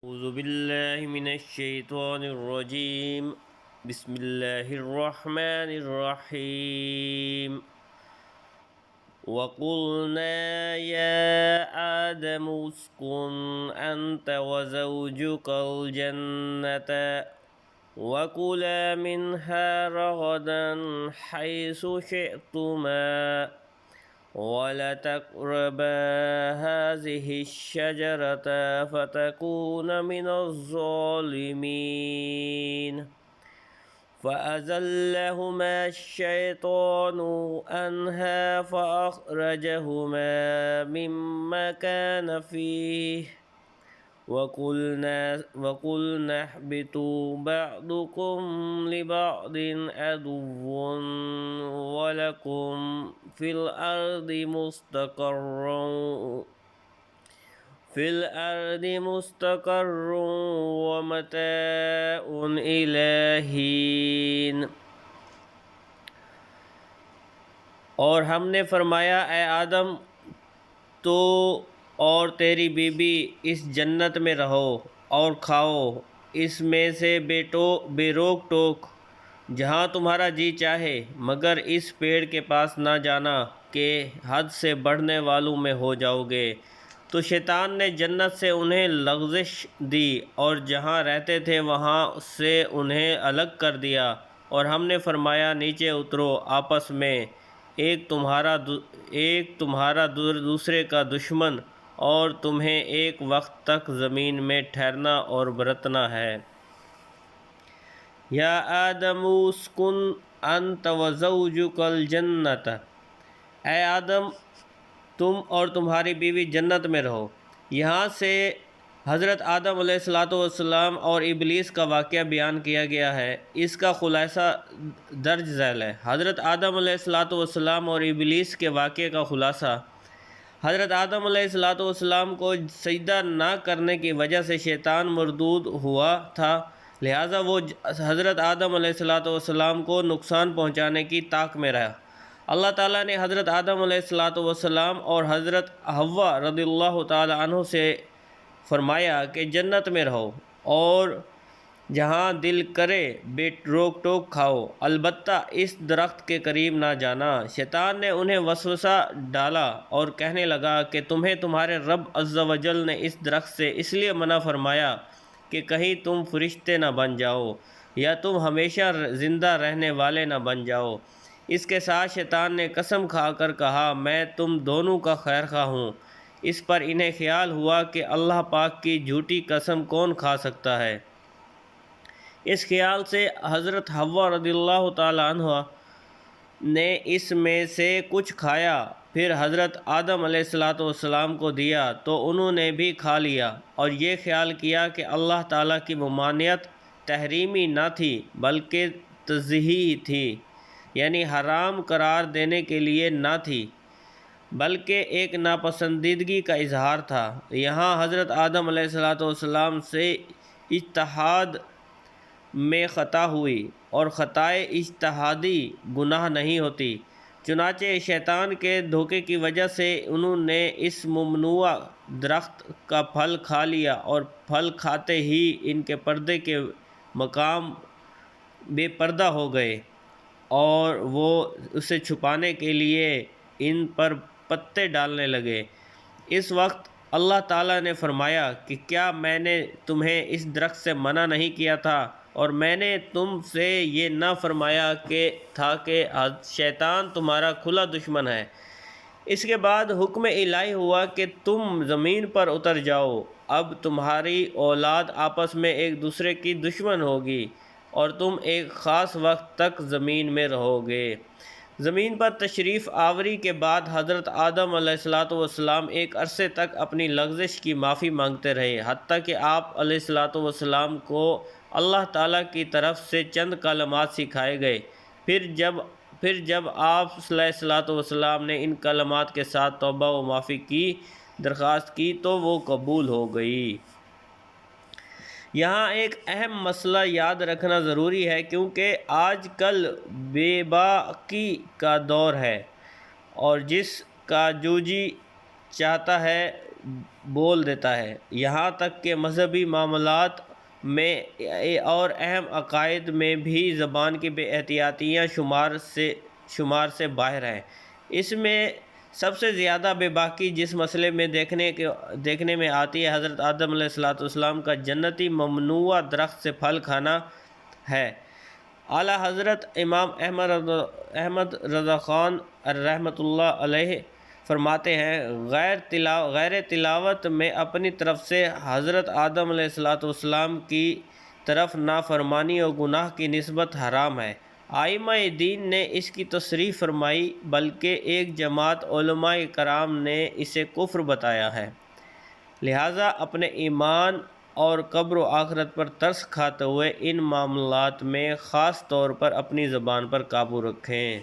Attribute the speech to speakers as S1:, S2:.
S1: أعوذ بالله من الشيطان الرجيم. بسم الله الرحمن الرحيم. وقلنا يا آدم اسكن أنت وزوجك الجنة وكلا منها رغدا حيث شئتما ولا تقربا هذه الشجرة فتكونا من الظالمين فأزلهما الشيطان عنها فأخرجهما مما كان فيه وقلنا اهبطوا بعضكم لبعض عدو ولكم في الأرض مستقر ومتاع إلى حين. اور ہم نے فرمایا اے آدم تو اور تیری بیوی اس جنت میں رہو اور کھاؤ اس میں سے بے روک ٹوک جہاں تمہارا جی چاہے، مگر اس پیڑ کے پاس نہ جانا کہ حد سے بڑھنے والوں میں ہو جاؤ گے. تو شیطان نے جنت سے انہیں لغزش دی اور جہاں رہتے تھے وہاں سے انہیں الگ کر دیا، اور ہم نے فرمایا نیچے اترو آپس میں، ایک تمہارا دوسرے کا دشمن، اور تمہیں ایک وقت تک زمین میں ٹھہرنا اور برتنا ہے. یا آدم اسکن انت وزوجک الجنت، اے آدم تم اور تمہاری بیوی جنت میں رہو. یہاں سے حضرت آدم علیہ السلام اور ابلیس کا واقعہ بیان کیا گیا ہے. اس کا خلاصہ درج ذیل ہے. حضرت آدم علیہ السلام اور ابلیس کے واقعے کا خلاصہ: حضرت آدم علیہ السلام کو سجدہ نہ کرنے کی وجہ سے شیطان مردود ہوا تھا، لہٰذا وہ حضرت آدم علیہ السلام کو نقصان پہنچانے کی طاق میں رہا. اللہ تعالیٰ نے حضرت آدم علیہ السلام اور حضرت حوا رضی اللہ تعالیٰ عنہ سے فرمایا کہ جنت میں رہو اور جہاں دل کرے بے روک ٹوک کھاؤ، البتہ اس درخت کے قریب نہ جانا. شیطان نے انہیں وسوسہ ڈالا اور کہنے لگا کہ تمہیں تمہارے رب عز و جل نے اس درخت سے اس لیے منع فرمایا کہ کہیں تم فرشتے نہ بن جاؤ یا تم ہمیشہ زندہ رہنے والے نہ بن جاؤ. اس کے ساتھ شیطان نے قسم کھا کر کہا میں تم دونوں کا خیر خواہ ہوں. اس پر انہیں خیال ہوا کہ اللہ پاک کی جھوٹی قسم کون کھا سکتا ہے. اس خیال سے حضرت حوا رضی اللہ تعالیٰ عنہ نے اس میں سے کچھ کھایا، پھر حضرت آدم علیہ السلام کو دیا تو انہوں نے بھی کھا لیا اور یہ خیال کیا کہ اللہ تعالیٰ کی ممانعت تحریمی نہ تھی بلکہ تنزیہی تھی، یعنی حرام قرار دینے کے لیے نہ تھی بلکہ ایک ناپسندیدگی کا اظہار تھا. یہاں حضرت آدم علیہ السلام سے اجتہاد میں خطا ہوئی اور خطائے اجتہادی گناہ نہیں ہوتی، چنانچہ شیطان کے دھوکے کی وجہ سے انہوں نے اس ممنوع درخت کا پھل کھا لیا اور پھل کھاتے ہی ان کے پردے کے مقام بے پردہ ہو گئے اور وہ اسے چھپانے کے لیے ان پر پتے ڈالنے لگے. اس وقت اللہ تعالیٰ نے فرمایا کہ کیا میں نے تمہیں اس درخت سے منع نہیں کیا تھا اور میں نے تم سے یہ نہ فرمایا تھا کہ شیطان تمہارا کھلا دشمن ہے. اس کے بعد حکم الہی ہوا کہ تم زمین پر اتر جاؤ. اب تمہاری اولاد آپس میں ایک دوسرے کی دشمن ہوگی اور تم ایک خاص وقت تک زمین میں رہو گے. زمین پر تشریف آوری کے بعد حضرت آدم علیہ السلام ایک عرصے تک اپنی لغزش کی معافی مانگتے رہے، حتیٰ کہ آپ علیہ السلام کو اللہ تعالیٰ کی طرف سے چند کلمات سکھائے گئے. پھر جب آپ علیہ السلام نے ان کلمات کے ساتھ توبہ و معافی کی درخواست کی تو وہ قبول ہو گئی. یہاں ایک اہم مسئلہ یاد رکھنا ضروری ہے کیونکہ آج کل بے باکی کا دور ہے اور جس کا جو جی چاہتا ہے بول دیتا ہے، یہاں تک کہ مذہبی معاملات میں اور اہم عقائد میں بھی زبان کی بے احتیاطیاں شمار سے باہر ہیں۔ اس میں سب سے زیادہ بے باکی جس مسئلے میں دیکھنے میں آتی ہے، حضرت آدم علیہ السلام کا جنتی ممنوعہ درخت سے پھل کھانا ہے۔ اعلیٰ حضرت امام احمد رضا خان رحمۃ اللہ علیہ فرماتے ہیں، غیر تلاوت میں اپنی طرف سے حضرت آدم علیہ السلام کی طرف نافرمانی اور گناہ کی نسبت حرام ہے۔ ائمہ دین نے اس کی تصریح فرمائی، بلکہ ایک جماعت علماء کرام نے اسے کفر بتایا ہے۔ لہٰذا اپنے ایمان اور قبر و آخرت پر ترس کھاتے ہوئے ان معاملات میں خاص طور پر اپنی زبان پر قابو رکھیں۔